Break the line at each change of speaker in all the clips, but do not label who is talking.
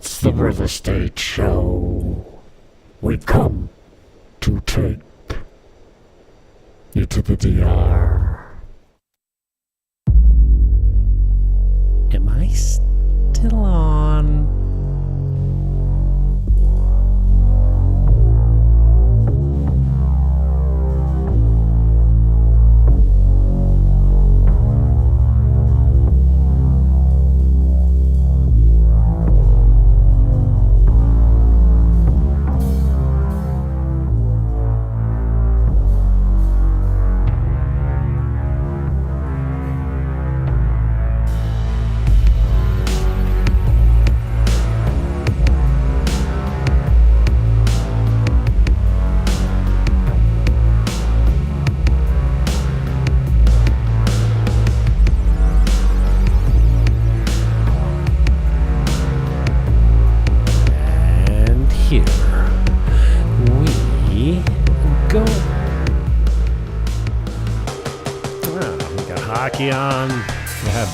It's the Real Estate Show. We've come to take you to the DR.
Am I still on?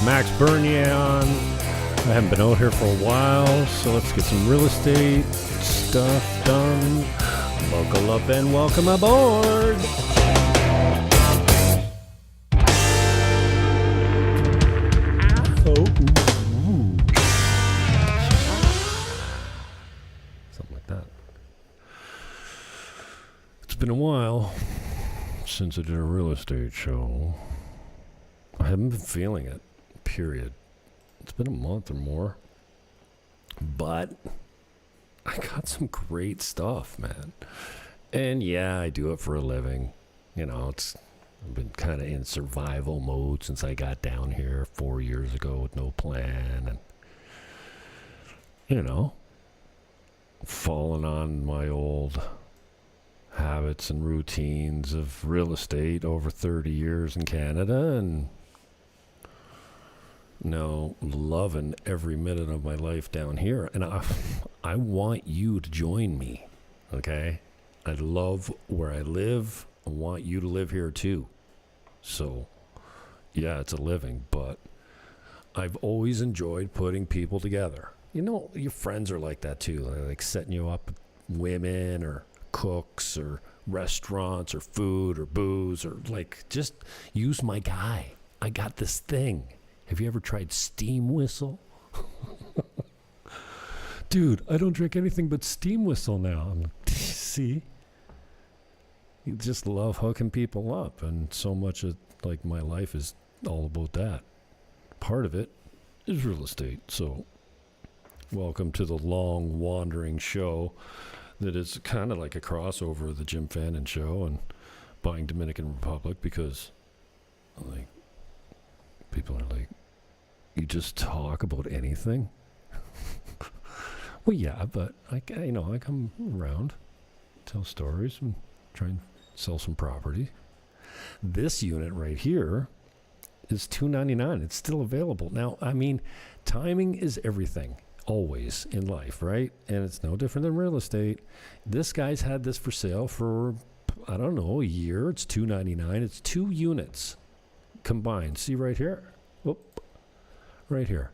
Max Bernier on. I haven't been out here for a while, so let's get some real estate stuff done. Buckle up and welcome aboard. Something like that. It's been a while since I did a real estate show. I haven't been feeling it. Period. It's been a month or more, but I got some great stuff, man. And yeah, I do it for a living. You know, I've been kind of in survival mode since I got down here 4 years ago with no plan, and you know, falling on my old habits and routines of real estate over 30 years in Canada, and now loving every minute of my life down here. And I want you to join me, okay? I love where I live. I want you to live here too. So, yeah, it's a living, but I've always enjoyed putting people together. You know, your friends are like that too. They're like setting you up with women or cooks or restaurants or food or booze, or like, just use my guy. I got this thing. Have you ever tried steam whistle? Dude, I don't drink anything but steam whistle now. See? You just love hooking people up, and so much of like my life is all about that. Part of it is real estate. So welcome to the long wandering show that is kind of like a crossover of the Jim Fannin show and Buying Dominican Republic, because like people are like, you just talk about anything? Well, yeah, but I come around, tell stories, and try and sell some property. This unit right here is $299. It's still available. Now, I mean, timing is everything, always in life, right? And it's no different than real estate. This guy's had this for sale for, I don't know, a year. It's $299. It's 2 units combined. See right here? Whoop. Right here.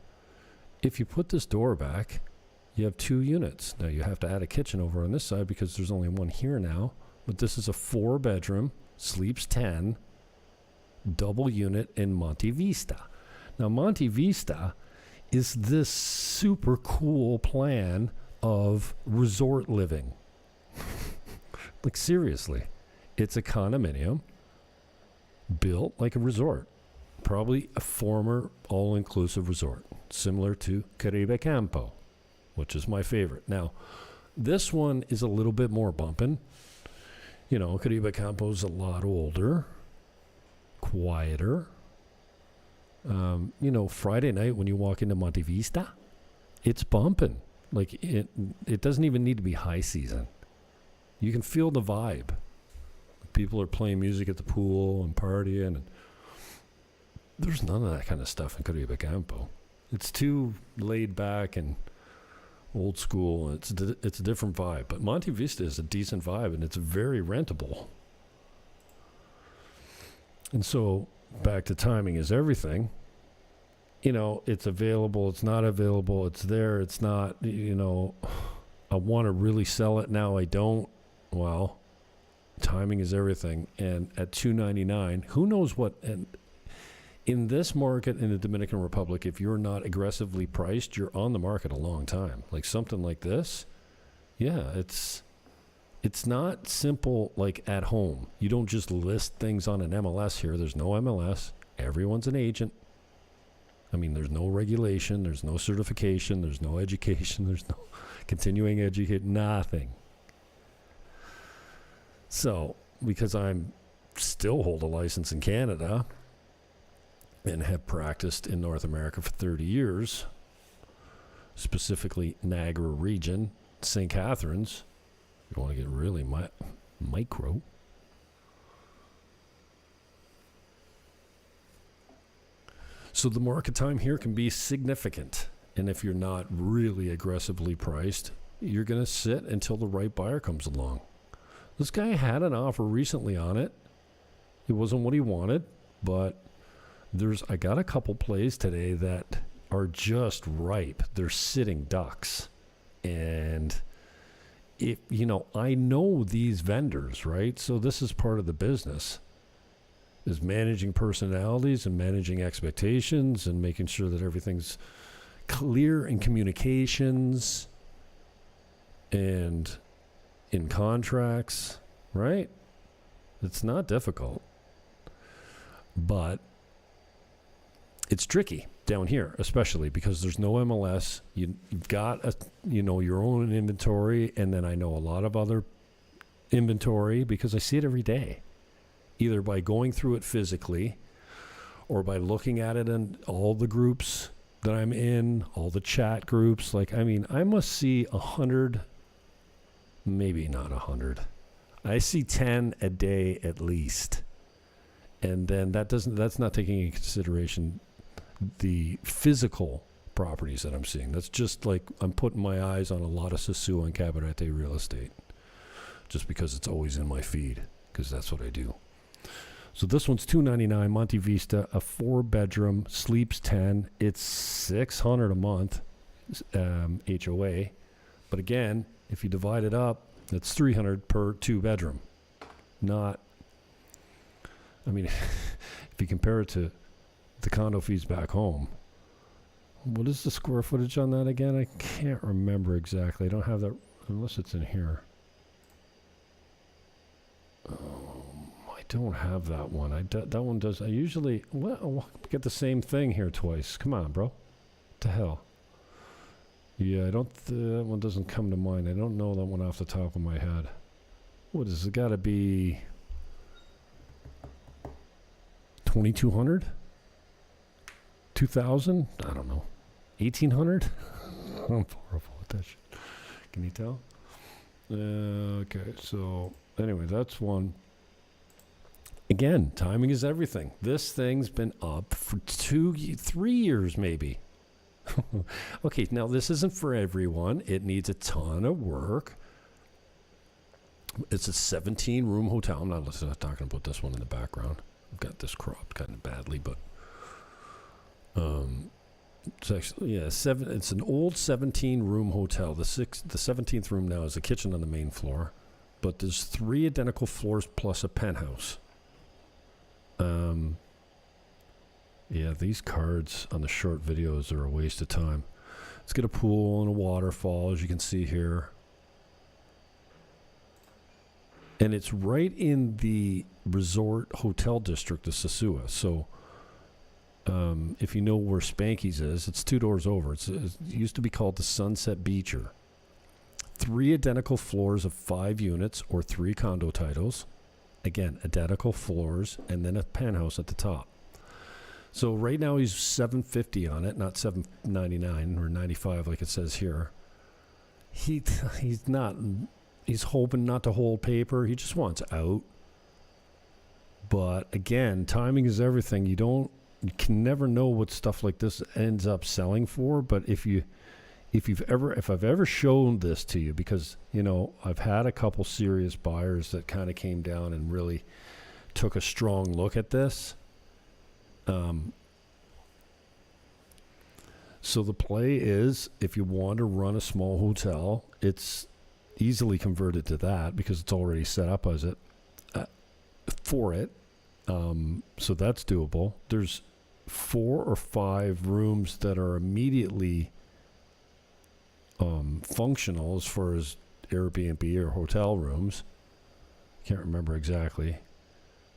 If you put this door back, you have 2 units. Now you have to add a kitchen over on this side because there's only one here now. But this is a 4-bedroom, sleeps 10, double unit in Monte Vista. Now Monte Vista is this super cool plan of resort living. Like seriously, it's a condominium built like a resort. Probably a former all-inclusive resort, similar to Caribe Campo, which is my favorite. Now, this one is a little bit more bumping. You know, Caribe Campo is a lot older, quieter. You know, Friday night when you walk into Monte Vista, it's bumping. Like, it doesn't even need to be high season. You can feel the vibe. People are playing music at the pool and partying, and there's none of that kind of stuff in Caribe Campo. It's too laid back and old school. It's a different vibe. But Monte Vista is a decent vibe, and it's very rentable. And so, back to timing is everything. it's available, it's not available, it's there, it's not, I want to really sell it now, I don't. Well, timing is everything. And at $299, who knows what, and in this market in the Dominican Republic, if you're not aggressively priced, you're on the market a long time. Like something like this, yeah, it's not simple like at home. You don't just list things on an MLS here. There's no MLS. Everyone's an agent. I mean, there's no regulation, there's no certification, there's no education, there's no continuing education, nothing. So, because I'm still hold a license in Canada and have practiced in North America for 30 years, specifically Niagara region, St. Catharines, you want to get really micro. So the market time here can be significant. And if you're not really aggressively priced, you're going to sit until the right buyer comes along. This guy had an offer recently on it. It wasn't what he wanted, but I got a couple plays today that are just ripe. They're sitting ducks. And I know these vendors, right? So this is part of the business, is managing personalities and managing expectations and making sure that everything's clear in communications and in contracts, right? It's not difficult, but it's tricky down here, especially because there's no MLS. You've got your own inventory, and then I know a lot of other inventory because I see it every day, either by going through it physically or by looking at it in all the groups that I'm in, all the chat groups. I must see 100, maybe not 100. I see 10 a day at least. And then that's not taking into consideration the physical properties that I'm seeing. That's just like I'm putting my eyes on a lot of Sosua and Cabarete real estate just because it's always in my feed, because that's what I do. So this one's $299, Monte Vista, a 4-bedroom, sleeps 10. It's $600 a month, HOA. But again, if you divide it up, it's $300 per 2-bedroom. If you compare it to the condo fees back home, what is the square footage on that again? I can't remember exactly. I don't have that unless it's in here. I don't have that one. That one does. I usually get the same thing here twice. Come on, bro. What the hell? Yeah, I don't. That one doesn't come to mind. I don't know that one off the top of my head. What is it? Got to be 2,200, 2,000. I don't know. 1,800. I'm horrible with that shit. Can you tell? Okay. So anyway, that's one. Again, timing is everything. This thing's been up for 3 years, maybe. Okay, now this isn't for everyone. It needs a ton of work. It's a 17-room hotel. I'm not talking about this one in the background. I've got this cropped kind of badly, but it's actually it's an old 17-room hotel. The 17th room now is a kitchen on the main floor, but there's 3 identical floors plus a penthouse. Yeah, these cards on the short videos are a waste of time. It's got a pool and a waterfall, as you can see here. And it's right in the resort hotel district of Sosua. So if you know where Spanky's is, it's 2 doors over. It used to be called the Sunset Beacher. 3 identical floors of 5 units or 3 condo titles. Again, identical floors, and then a penthouse at the top. So right now he's $750 on it, not $799 or $95 like it says here. He's hoping not to hold paper. He just wants out. But again, timing is everything. You can never know what stuff like this ends up selling for. But if I've ever shown this to you, because I've had a couple serious buyers that kind of came down and really took a strong look at this. So the play is, if you want to run a small hotel, it's easily converted to that because it's already set up as it for it. So that's doable. There's 4 or 5 rooms that are immediately functional as far as Airbnb or hotel rooms. Can't remember exactly.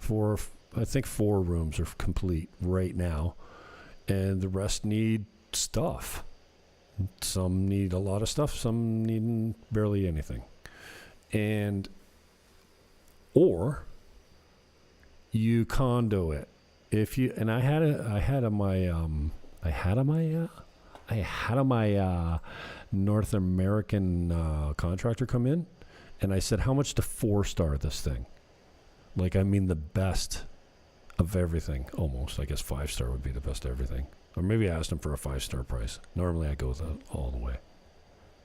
I think 4 rooms are complete right now, and the rest need stuff. Some need a lot of stuff, some need barely anything. Or you condo it. If you I had my North American contractor come in, and I said, how much to 4-star this thing? Like, I mean, the best of everything, almost. I guess 5-star would be the best of everything. Or maybe I asked him for a 5-star price. Normally I go all the way.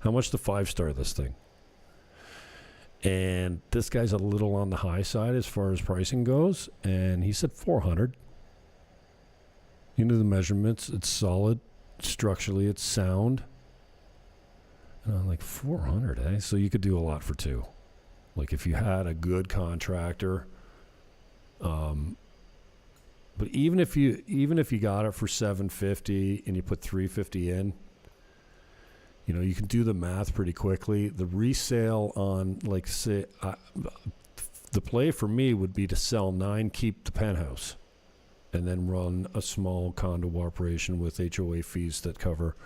How much to 5-star this thing? And this guy's a little on the high side as far as pricing goes, and he said 400. You know the measurements, it's solid. Structurally, it's sound. And I'm like, 400, eh? So you could do a lot for 2. Like, if you had a good contractor, but even if you got it for $750 and you put $350 in, you know, you can do the math pretty quickly. The resale on, like, say, the play for me would be to sell 9, keep the penthouse, and then run a small condo operation with HOA fees that cover,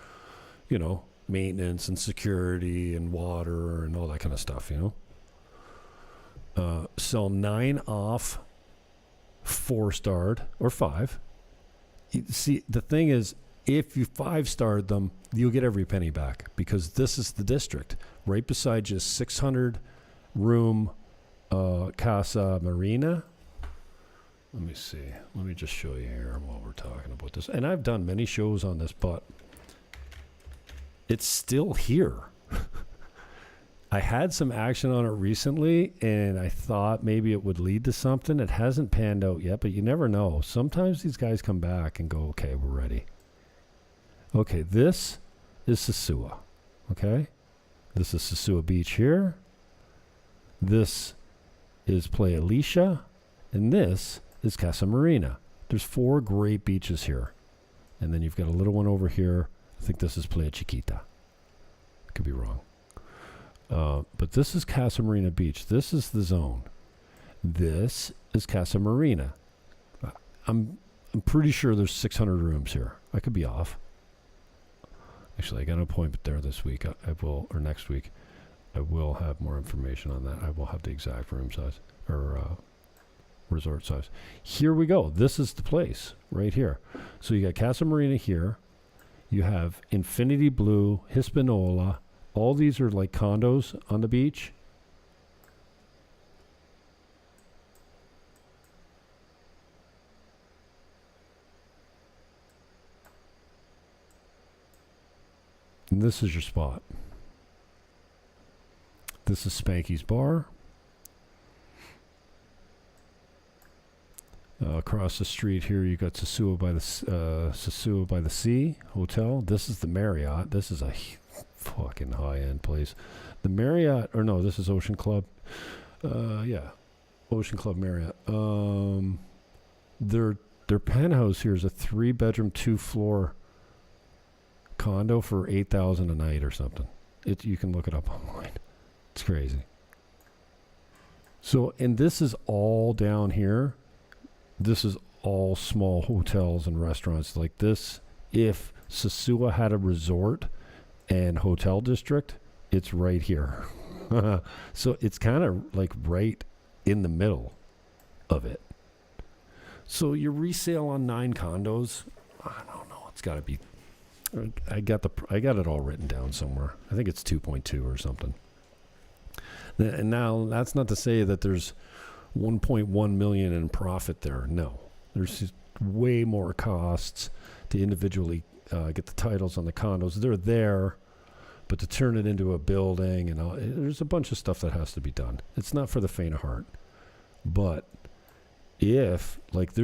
you know, maintenance and security and water and all that kind of stuff, you know. Sell 9 off, 4-starred, or 5. See, the thing is, if you 5-starred them, you'll get every penny back, because this is the district. Right beside you, 600-room Casa Marina. Let me see. Let me just show you here while we're talking about this. And I've done many shows on this, but it's still here. I had some action on it recently, and I thought maybe it would lead to something. It hasn't panned out yet, but you never know. Sometimes these guys come back and go, okay, we're ready. Okay, this is Sosua. Okay? This is Sosua Beach here. This is Playa Alicia. And this is Casa Marina. There's 4 great beaches here. And then you've got a little one over here. I think this is Playa Chiquita. Could be wrong. But this is Casa Marina Beach. This is the zone. This is Casa Marina. I'm pretty sure there's 600 rooms here. I could be off. Actually, I got an appointment there this week. I will, or next week. I will have more information on that. I will have the exact room size or resort size. Here we go. This is the place right here. So you got Casa Marina here. You have Infinity Blue, Hispaniola. All these are like condos on the beach. And this is your spot. This is Spanky's Bar. Across the street here, you got Sosua by the Sea Hotel. This is the Marriott. This is a fucking high-end place. The Marriott, or no, this is Ocean Club. Yeah, Ocean Club Marriott. Their penthouse here is a 3-bedroom, 2-floor condo for $8,000 a night or something. You can look it up online. It's crazy. So, and this is all down here. This is all small hotels and restaurants like this. If Sosua had a resort and hotel district, it's right here. So it's kind of like right in the middle of it. So your resale on 9 condos, I don't know. It's got to be. I got it all written down somewhere. I think it's 2.2 or something. And now that's not to say that there's 1.1 million in profit there. No, there's just way more costs to individually get the titles on the condos. They're there, but to turn it into a building and all, there's a bunch of stuff that has to be done. It's not for the faint of heart. But if, like,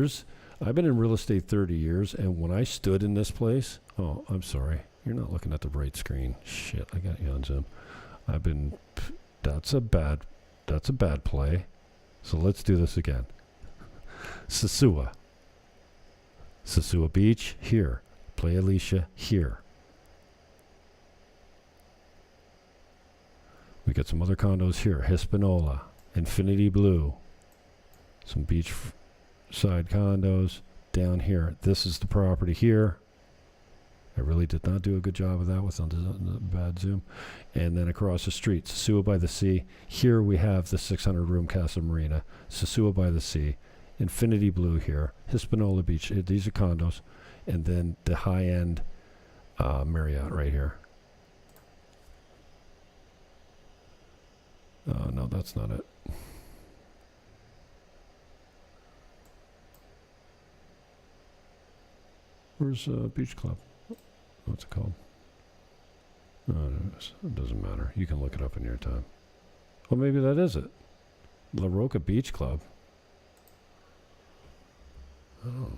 I've been in real estate 30 years, and when I stood in this place, oh, I'm sorry. You're not looking at the right screen. Shit, I got you on Zoom. That's a bad play. So let's do this again. Sosua Beach, here. Playa Alicia, here. We got some other condos here. Hispaniola, Infinity Blue. Some beach side condos down here. This is the property here. I really did not do a good job of that with the bad zoom. And then across the street, Sosua by the Sea. Here we have the 600-room Casa Marina. Sosua by the Sea. Infinity Blue here. Hispaniola Beach. These are condos. And then the high-end Marriott right here. No, that's not it. Where's Beach Club? What's it called? It doesn't matter. You can look it up in your time. Well, maybe that is it. La Roca Beach Club. Oh,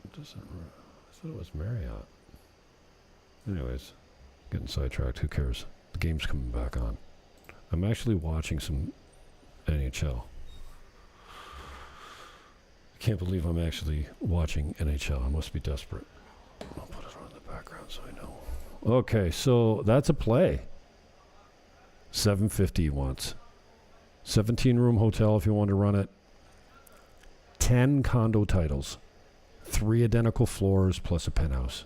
it doesn't. I thought it was Marriott. Anyways, getting sidetracked. Who cares? The game's coming back on. I'm actually watching some NHL. I can't believe I'm actually watching NHL. I must be desperate. I'll put it on in the background so I know. Okay, so that's a play. $750 he wants. 17-room hotel if you want to run it. 10 condo titles. 3 identical floors plus a penthouse.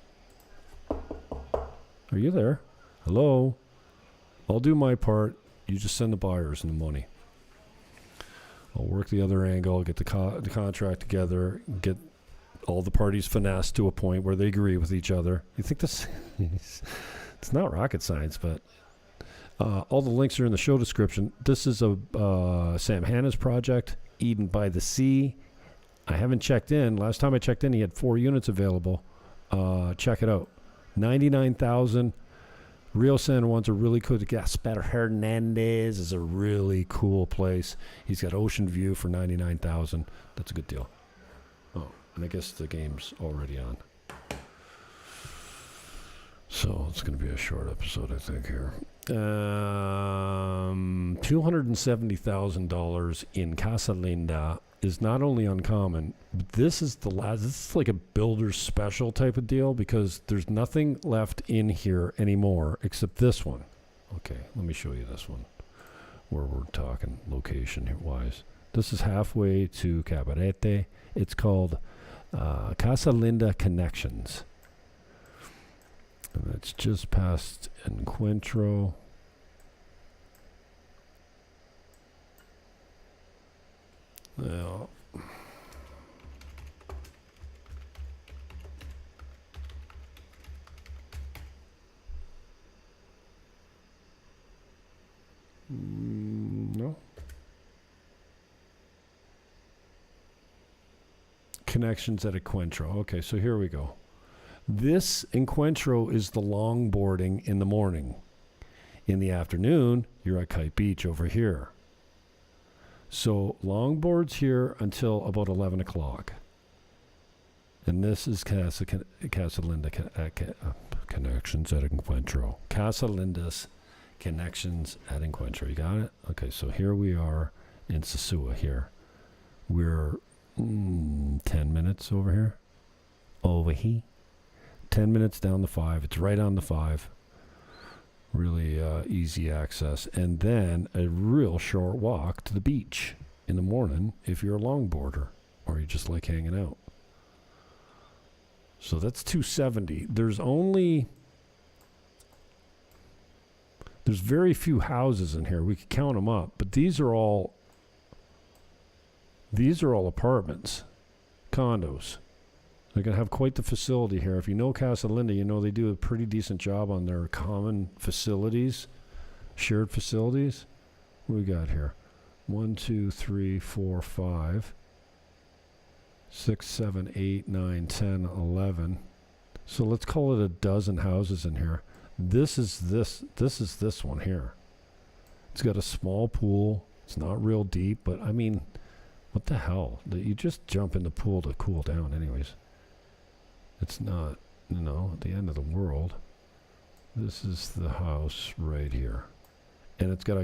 Are you there? Hello? I'll do my part. You just send the buyers and the money. I'll work the other angle, get the contract together, get all the parties finessed to a point where they agree with each other. You think this... it's not rocket science, but... all the links are in the show description. This is a Sam Hanna's project, Eden by the Sea. I haven't checked in. Last time I checked in, he had 4 units available. Check it out. $99,000. Rio San Juan's a really cool. Gaspar Hernandez is a really cool place. He's got ocean view for $99,000. That's a good deal. Oh, and I guess the game's already on. So it's going to be a short episode, I think, here. $270,000 in Casa Linda is not only uncommon, but this is this is like a builder's special type of deal because there's nothing left in here anymore except this one. Okay, let me show you this one where we're talking location wise. This is halfway to Cabarete. It's called Casa Linda Connections. And it's just past Encuentro. Well, no. Connections at Encuentro. Okay, so here we go. This Encuentro is the longboarding in the morning. In the afternoon, you're at Kite Beach over here. So longboards here until about 11 o'clock. And this is Casa Linda Connections at Encuentro. Casa Linda's Connections at Encuentro. You got it? Okay, so here we are in Sosua here. We're 10 minutes over here. Over here. 10 minutes down the 5. It's right on the 5. Really easy access. And then a real short walk to the beach in the morning if you're a longboarder or you just like hanging out. So that's 270. There's very few houses in here. We could count them up, but these are all apartments, condos. They're going to have quite the facility here. If you know Casa Linda, you know they do a pretty decent job on their common facilities, shared facilities. What do we got here? 1, 2, 3, 4, 5, 6, 7, 8, 9, 10, 11. So let's call it a dozen houses in here. This is this one here. It's got a small pool. It's not real deep, but I mean, What the hell? You just jump in the pool to cool down anyways. It's not, the end of the world. This is the house right here. And it's got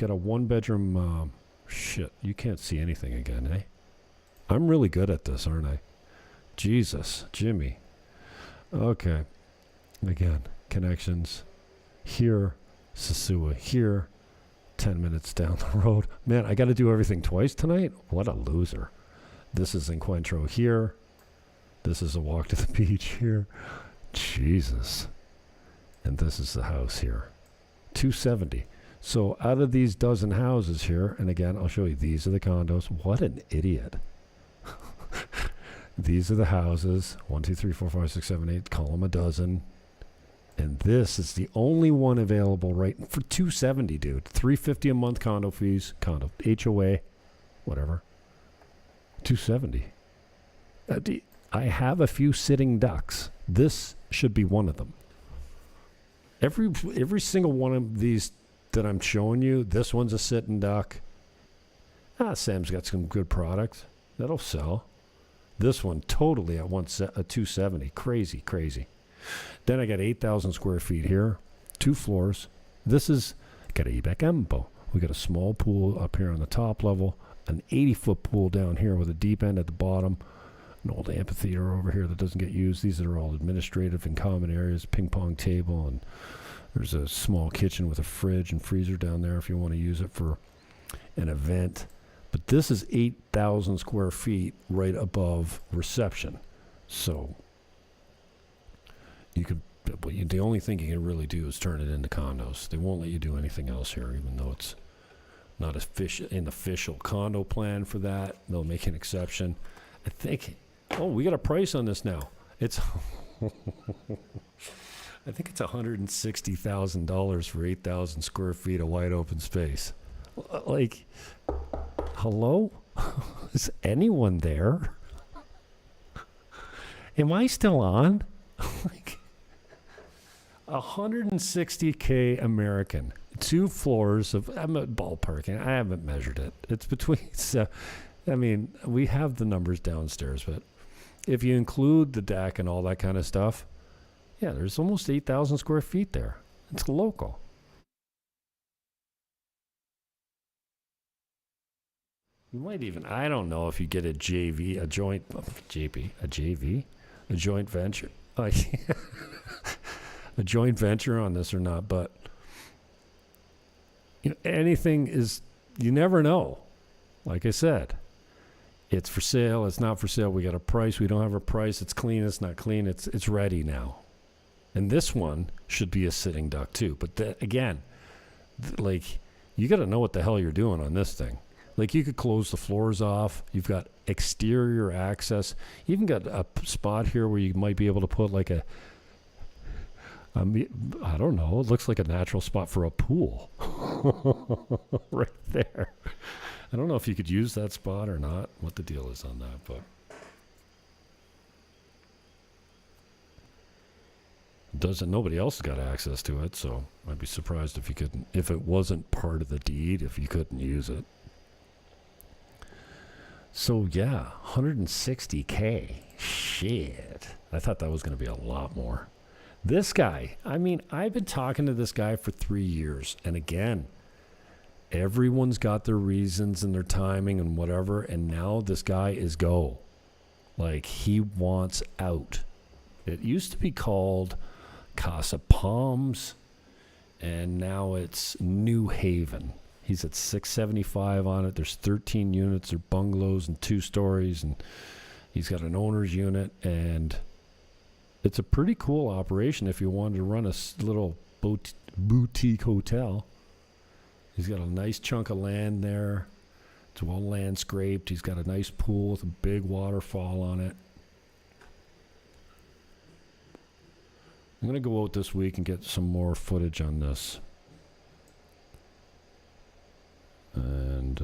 a one-bedroom, shit, you can't see anything again, eh? I'm really good at this, aren't I? Jesus, Jimmy. Okay. Again, connections. Here, Sosua. Here, 10 minutes down the road. Man, I got to do everything twice tonight? What a loser. This is Encuentro here. This is a walk to the beach here. Jesus. And this is the house here. 270. So out of these dozen houses here, and again, I'll show you, these are the condos. What an idiot. These are the houses. 1, 2, 3, 4, 5, 6, 7, 8. Call them a dozen. And this is the only one available right for $270, dude. $350 a month condo fees, condo HOA, whatever. $270. I have a few sitting ducks. This should be one of them. Every single one of these that I'm showing you, this one's a sitting duck. Sam's got some good products that'll sell. This one totally at 270. Crazy, crazy. Then I got 8,000 square feet here, 2 floors. This is Caribe Campo. We got a small pool up here on the top level, an 80-foot pool down here with a deep end at the bottom, an old amphitheater over here that doesn't get used. These are all administrative and common areas, ping pong table, and there's a small kitchen with a fridge and freezer down there if you want to use it for an event. But this is 8,000 square feet right above reception. So you could, the only thing you can really do is turn it into condos. They won't let you do anything else here, even though it's not an official condo plan for that. They'll make an exception. I think, we got a price on this now. It's, I think it's $160,000 for 8,000 square feet of wide open space. Like, hello? Is anyone there? Am I still on? Like, $160K American, 2 floors of, I'm at ballparking. I haven't measured it. It's between, we have the numbers downstairs, but if you include the deck and all that kind of stuff, yeah, there's almost 8,000 square feet there. It's local. You might even, I don't know if you get a JV, a joint venture. A joint venture on this or not, but anything is, you never know. Like I said, it's for sale, it's not for sale. We got a price, we don't have a price, it's clean, it's not clean, it's ready now. And this one should be a sitting duck too. But again, you got to know what the hell you're doing on this thing. Like, you could close the floors off. You've got exterior access. You even got a spot here where you might be able to put like I don't know. It looks like a natural spot for a pool right there. I don't know if you could use that spot or not, what the deal is on that, but nobody else has got access to it, so I'd be surprised if it wasn't part of the deed, if you couldn't use it. So yeah, $160K. Shit. I thought that was going to be a lot more. This guy, I've been talking to this guy for 3 years. And again, everyone's got their reasons and their timing and whatever. And now this guy is go. Like, he wants out. It used to be called Casa Palms, and now it's New Haven. He's at 675 on it. There's 13 units. They're bungalows and 2 stories, and he's got an owner's unit, and it's a pretty cool operation if you wanted to run a little boutique hotel. He's got a nice chunk of land there. It's well landscaped. He's got a nice pool with a big waterfall on it. I'm going to go out this week and get some more footage on this. And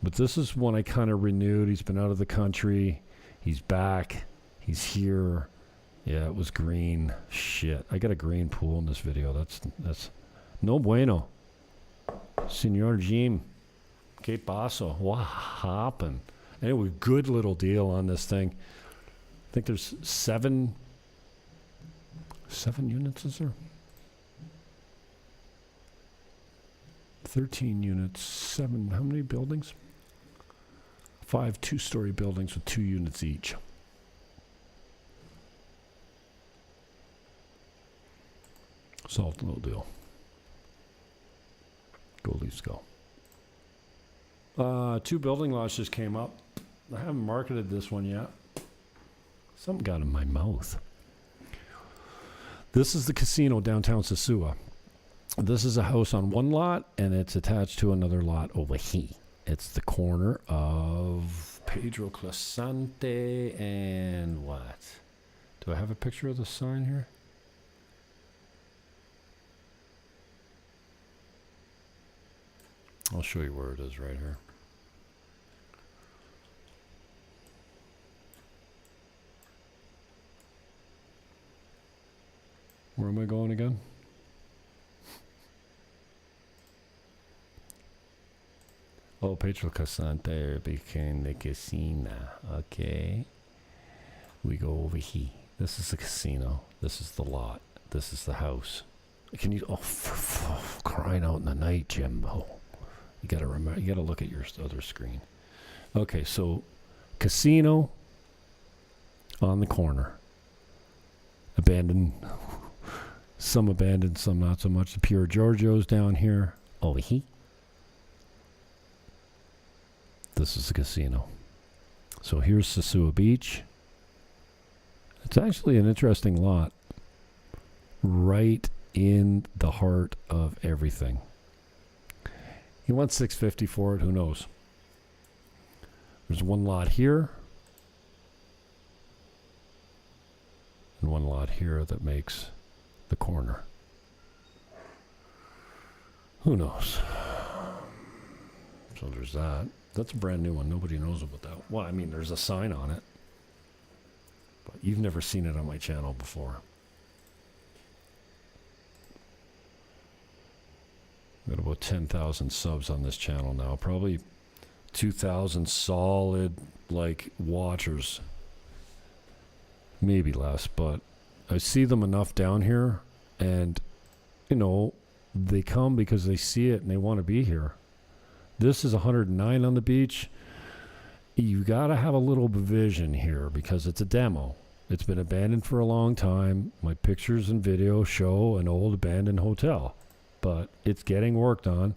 but this is one I kind of renewed. He's been out of the country. He's back. He's here. Yeah, it was green. Shit. I got a green pool in this video. That's no bueno. Senor Jim. Cape Basso. What happened? Anyway, good little deal on this thing. I think there's seven units, is there? 13 units, 7, how many buildings? 5 two-story buildings with 2 units each. Solid little deal. Go Leafs, go. 2 building lots just came up. I haven't marketed this one yet. Something got in my mouth. This is the casino downtown Sosua. This is a house on one lot, and it's attached to another lot over here. It's the corner of Pedro Clasante and what? Do I have a picture of the sign here? I'll show you where it is right here. Where am I going again? Oh, Pedro Casante became the casino. Okay. We go over here. This is the casino. This is the lot. This is the house. Can you... Oh, for crying out in the night, Jimbo. You gotta remember. You gotta look at your other screen. Okay, so casino on the corner. Abandoned. Some abandoned, some not so much. The Pure Giorgio's down here. Over here. This is the casino. So here's Sosua Beach. It's actually an interesting lot. Right in the heart of everything. He wants $650 for it. Who knows? There's one lot here. And one lot here that makes the corner. Who knows? So there's that. That's a brand new one. Nobody knows about that. Well, I mean, there's a sign on it. But you've never seen it on my channel before. Got about 10,000 subs on this channel now. Probably 2,000 solid, like, watchers. Maybe less, but I see them enough down here. And, you know, they come because they see it and they want to be here. This is 109 on the beach. You got to have a little vision here because it's a demo. It's been abandoned for a long time. My pictures and video show an old abandoned hotel. But it's getting worked on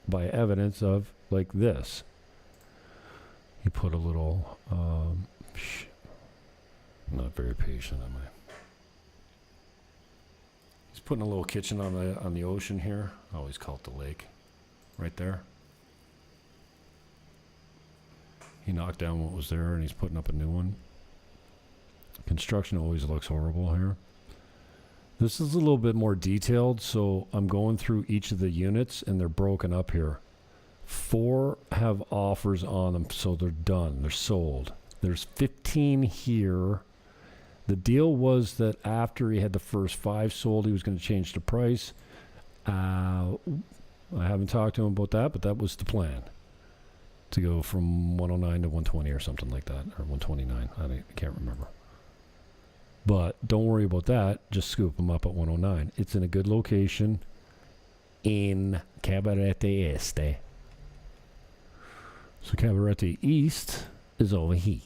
by evidence of like this. He put a little, not very patient, am I? He's putting a little kitchen on the ocean here. I always call it the lake, right there. He knocked down what was there and he's putting up a new one. Construction always looks horrible here. This is a little bit more detailed, so I'm going through each of the units and they're broken up here. 4 have offers on them, so they're done. They're sold. There's 15 here. The deal was that after he had the first 5 sold, he was going to change the price. I haven't talked to him about that, but that was the plan. To go from 109 to 120 or something like that, or 129. I can't remember. But don't worry about that. Just scoop them up at 109. It's in a good location in Cabarete Este. So Cabarete East is over here.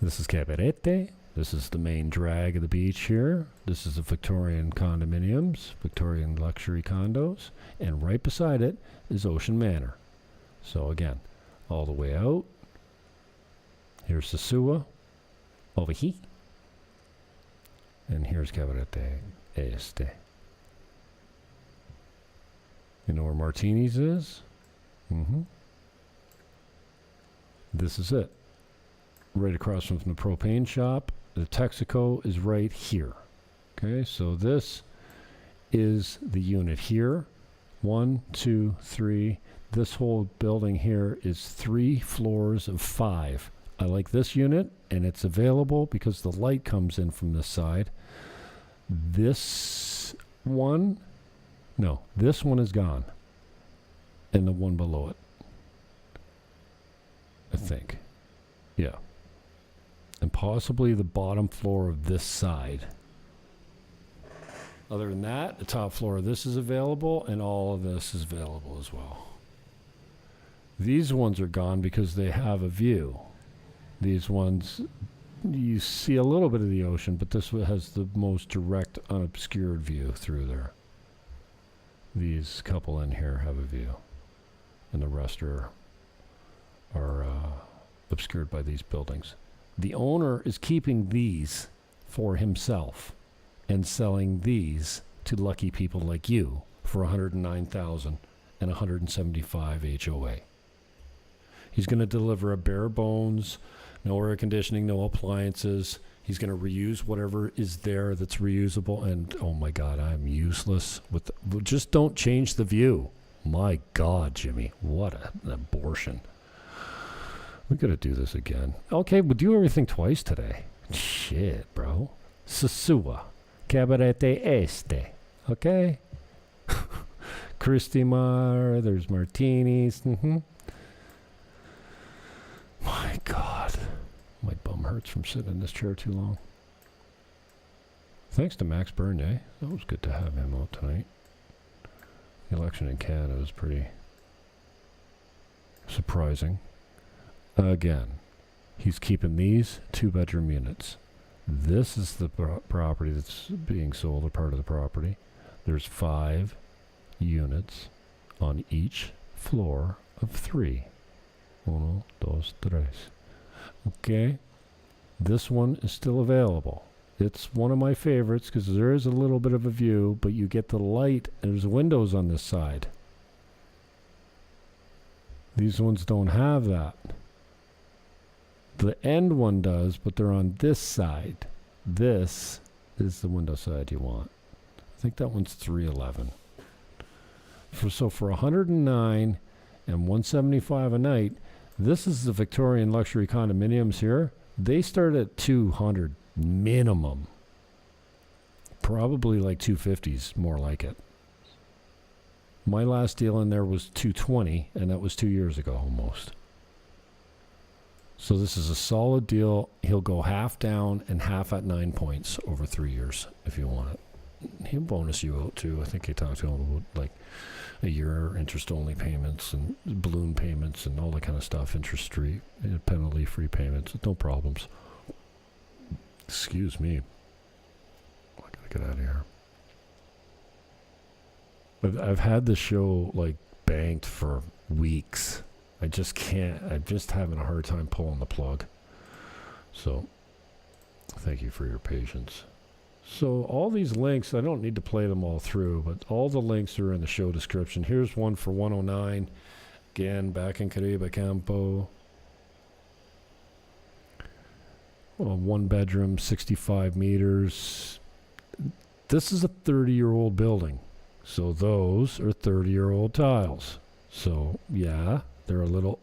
This is Cabarete. This is the main drag of the beach here. This is the Victorian condominiums, Victorian luxury condos. And right beside it is Ocean Manor. So again, all the way out. Here's Sosua over here. And here's Cabarete Este. You know where Martini's is? This is it. Right across from the propane shop. The Texaco is right here. Okay, so this is the unit here. 1, 2, 3. This whole building here is 3 floors of 5. I like this unit, and it's available because the light comes in from this side. This one, no, this one is gone. And the one below it. I think. Yeah. And possibly the bottom floor of this side. Other than that, the top floor of this is available, and all of this is available as well. These ones are gone because they have a view. These ones, you see a little bit of the ocean, but this one has the most direct, unobscured view through there. These couple in here have a view, and the rest are obscured by these buildings. The owner is keeping these for himself and selling these to lucky people like you for $109,000 and 175 HOA. He's going to deliver a bare bones, no air conditioning, no appliances. He's going to reuse whatever is there that's reusable. And oh my God, I'm useless with just don't change the view. My God, Jimmy, what an abortion. We got to do this again. Okay, we'll do everything twice today. Shit, bro. Sosua. Cabarete Este. Okay? Christimar. There's martinis. My God. My bum hurts from sitting in this chair too long. Thanks to Max Bernier. That was good to have him out tonight. The election in Canada was pretty surprising. Again, he's keeping these 2-bedroom units. This is the property that's being sold, a part of the property. There's 5 units on each floor of 3. 1, 2, 3. Okay. This one is still available. It's one of my favorites because there is a little bit of a view, but you get the light. There's windows on this side. These ones don't have that. The end one does, but they're on this side. This is the window side you want. I think that one's 311. So for 109 and 175 a night, this is the Victorian luxury condominiums here. They start at 200 minimum. Probably like 250s, more like it. My last deal in there was 220, and that was 2 years ago almost. So this is a solid deal. He'll go half down and half at 9 points over 3 years if you want it. He'll bonus you out too. I think he talked to him about like a year interest-only payments and balloon payments and all that kind of stuff, interest-free, penalty-free payments, no problems. Excuse me. I gotta get out of here. I've had this show like banked for weeks. I just can't. I'm just having a hard time pulling the plug. So, thank you for your patience. So, all these links, I don't need to play them all through, but all the links are in the show description. Here's one for 109. Again, back in Caribe Campo. A 1-bedroom, 65 meters. This is a 30-year-old building. So, those are 30-year-old tiles. So, yeah. They're a little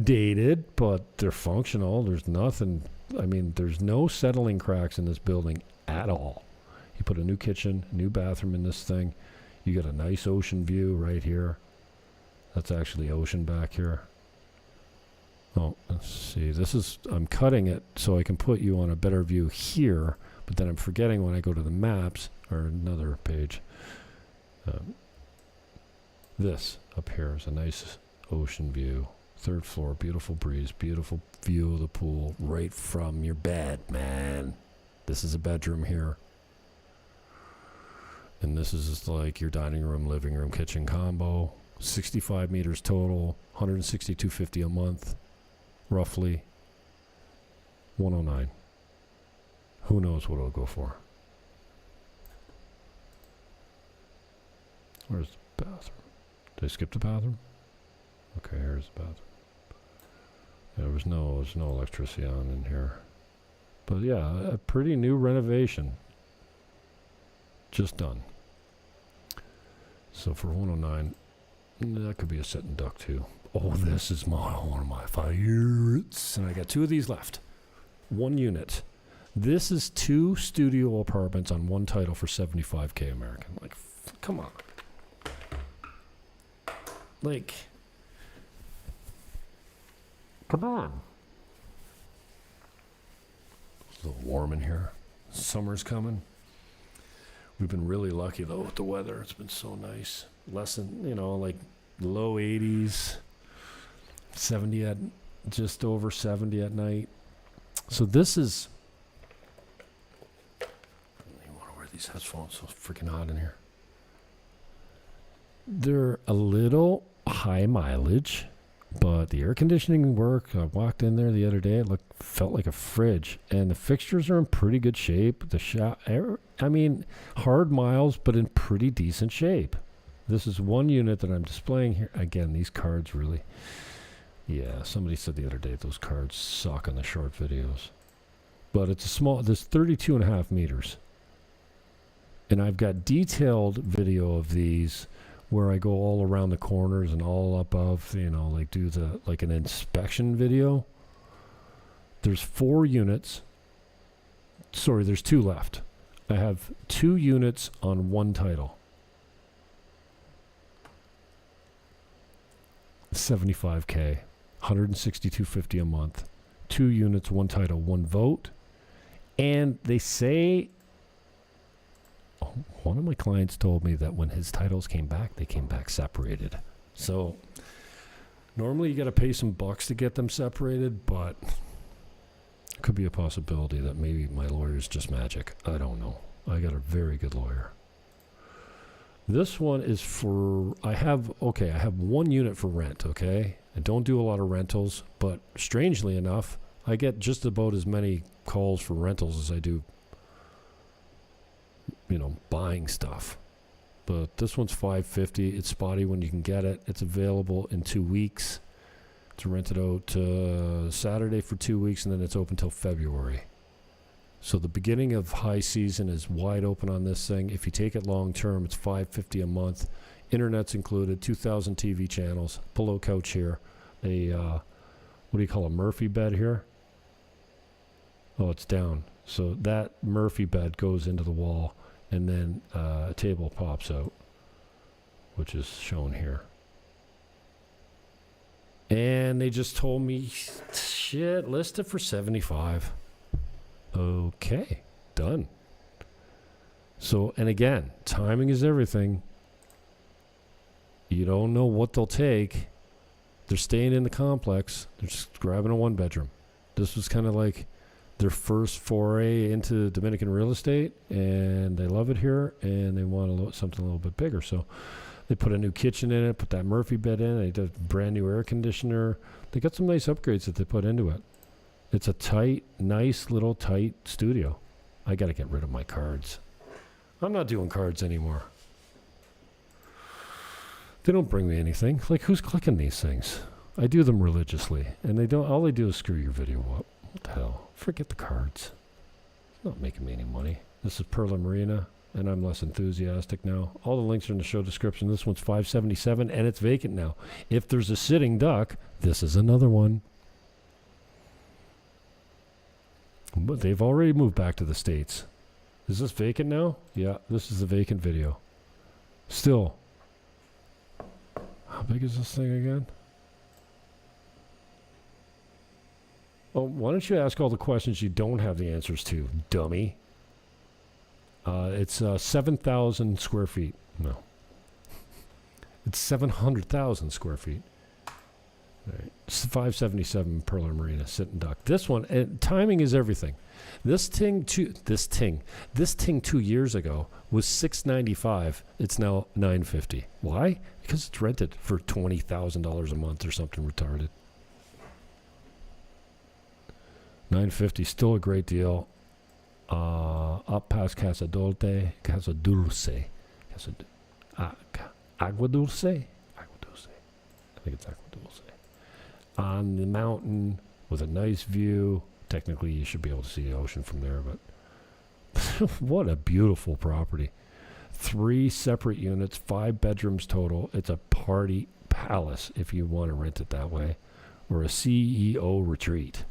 dated, but they're functional. There's nothing, there's no settling cracks in this building at all. You put a new kitchen, new bathroom in this thing. You got a nice ocean view right here. That's actually ocean back here. Oh, let's see. I'm cutting it so I can put you on a better view here, but then I'm forgetting when I go to the maps, or another page. This up here is a nice ocean view. 3rd floor, beautiful breeze, beautiful view of the pool right from your bed, man. This is a bedroom here. And this is just like your dining room, living room, kitchen combo. 65 meters total, $162.50 a month, roughly. 109. Who knows what it'll go for? Where's the bathroom? Did I skip the bathroom? Okay, here's the bathroom. There's no electricity on in here. But yeah, a pretty new renovation. Just done. So for 109, that could be a sitting duck too. Oh, this is one of my favorites. And I got 2 of these left. 1 unit. This is 2 studio apartments on 1 title for $75K American. Like, come on. Like, Come on. It's a little warm in here. Summer's coming. We've been really lucky, though, with the weather. It's been so nice. Less than, like low 80s, 70 at, just over 70 at night. So this is, you want to wear these headphones, so freaking hot in here. They're a little high mileage, but the air conditioning work. I walked in there the other day. It felt like a fridge, and the fixtures are in pretty good shape. The hard miles, but in pretty decent shape. This is one unit that I'm displaying here. Again, these cards really, yeah, somebody said the other day those cards suck on the short videos. But it's a small, there's 32.5 meters. And I've got detailed video of these where I go all around the corners and all above, do an inspection video. There's 4 units. Sorry, there's 2 left. I have 2 units on one title. $75K, $162.50 a month. 2 units, 1 title, 1 vote. And they say, one of my clients told me that when his titles came back, they came back separated. So normally you got to pay some bucks to get them separated, but it could be a possibility that maybe my lawyer's just magic. I don't know. I got a very good lawyer. This one is for, I have 1 unit for rent, okay? I don't do a lot of rentals, but strangely enough, I get just about as many calls for rentals as I do buying stuff. But this one's $550. It's spotty when you can get it. It's available in 2 weeks. It's rented out Saturday for 2 weeks, and then it's open till February. So the beginning of high season is wide open on this thing. If you take it long term, it's $550 a month. Internet's included, 2,000 TV channels, pillow couch here, a what do you call a Murphy bed here? Oh, it's down. So that Murphy bed goes into the wall, and then a table pops out, which is shown here. And they just told me, shit, list it for $75. Okay, done. So, and again, timing is everything. You don't know what they'll take. They're staying in the complex. They're just grabbing a 1-bedroom. This was kind of like their first foray into Dominican real estate, and they love it here, and they want something a little bit bigger. So they put a new kitchen in it, put that Murphy bed in, they did a brand new air conditioner. They got some nice upgrades that they put into it. It's a tight, nice little tight studio. I got to get rid of my cards. I'm not doing cards anymore. They don't bring me anything. Like, who's clicking these things? I do them religiously, and all they do is screw your video up. What the hell? Forget the cards. It's not making me any money. This is Perla Marina, and I'm less enthusiastic now. All the links are in the show description. This one's $577, and it's vacant now. If there's a sitting duck, this is another one. But they've already moved back to the States. Is this vacant now? Yeah, this is the vacant video. Still. How big is this thing again? Oh, why don't you ask all the questions you don't have the answers to, dummy? It's 7,000 square feet. No. It's 700,000 square feet. All right. It's 577 Perla Marina, sitting duck. This one, and timing is everything. This ting 2 years ago was $695. It's now $950. Why? Because it's rented for $20,000 a month or something retarded. $950, still a great deal. Up past Casa Dulce, Agua Dulce. Agua Dulce. I think it's Agua Dulce. On the mountain with a nice view. Technically, you should be able to see the ocean from there, but what a beautiful property. 3 separate units, 5 bedrooms total. It's a party palace if you want to rent it that way, or a CEO retreat.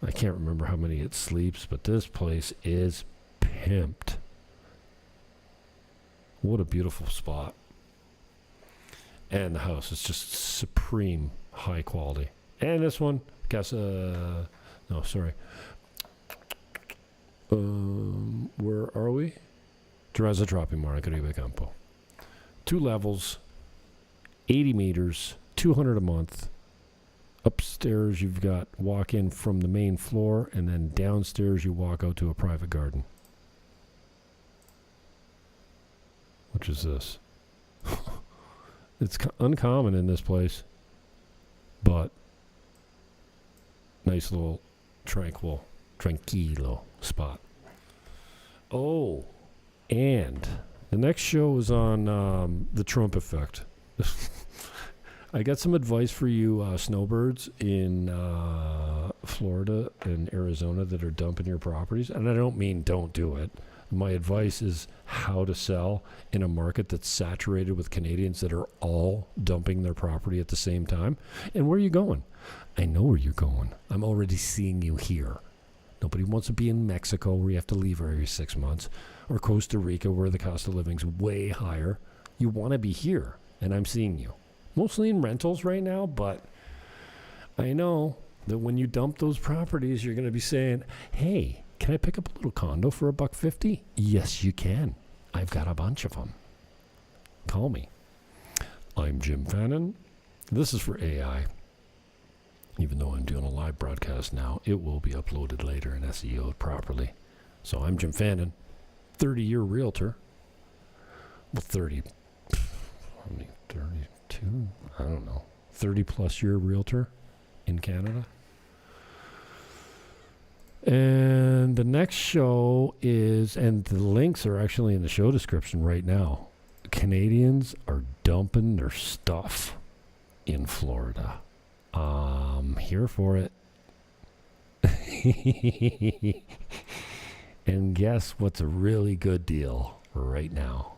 I can't remember how many it sleeps, but this place is pimped. What a beautiful spot. And the house is just supreme high quality. And this one, no, sorry. Where are we? Terrazza Tropimare, Caribe Campo. 2 levels, 80 meters, 200 a month. Upstairs, you've got walk-in from the main floor, and then downstairs, you walk out to a private garden. Which is this? It's uncommon in this place, but nice little tranquilo spot. Oh, and the next show is on the Trump effect. I got some advice for you snowbirds in Florida and Arizona that are dumping your properties. And I don't mean don't do it. My advice is how to sell in a market that's saturated with Canadians that are all dumping their property at the same time. And where are you going? I know where you're going. I'm already seeing you here. Nobody wants to be in Mexico where you have to leave every 6 months, or Costa Rica where the cost of living is way higher. You want to be here, and I'm seeing you. Mostly in rentals right now, but I know that when you dump those properties, you're going to be saying, hey, can I pick up a little condo for $150? Yes, you can. I've got a bunch of them. Call me. I'm Jim Fannin. This is for AI. Even though I'm doing a live broadcast now, it will be uploaded later and SEO'd properly. So I'm Jim Fannin, 30-year realtor. Well, 30. How many? 32? I don't know. 30-plus year realtor in Canada. And the next show is, and the links are actually in the show description right now. Canadians are dumping their stuff in Florida. I'm here for it. And guess what's a really good deal right now?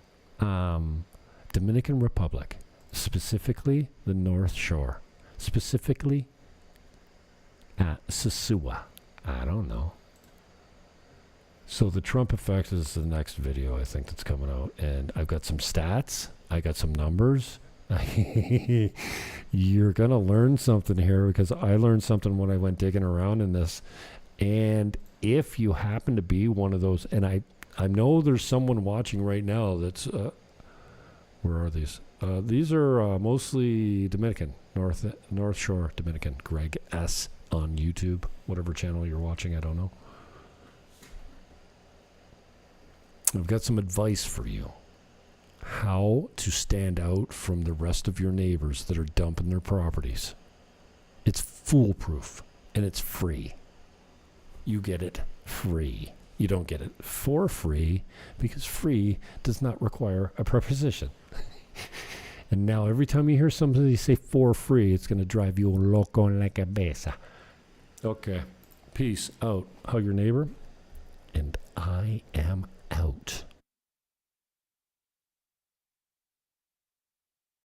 Dominican Republic, specifically the North Shore, specifically at Sosua. I don't know. So the Trump effect is the next video I think that's coming out, and I've got some stats, I got some numbers. You're gonna learn something here, because I learned something when I went digging around in this. And if you happen to be one of those, and I know there's someone watching right now that's where are these? These are mostly Dominican, North Shore Dominican. Greg S on YouTube, whatever channel you're watching, I don't know. I've got some advice for you. How to stand out from the rest of your neighbors that are dumping their properties. It's foolproof, and it's free. You get it free. You don't get it for free, because free does not require a preposition. And now every time you hear somebody say for free, it's going to drive you loco en la cabeza. Okay. Peace out. Hug your neighbor. And I am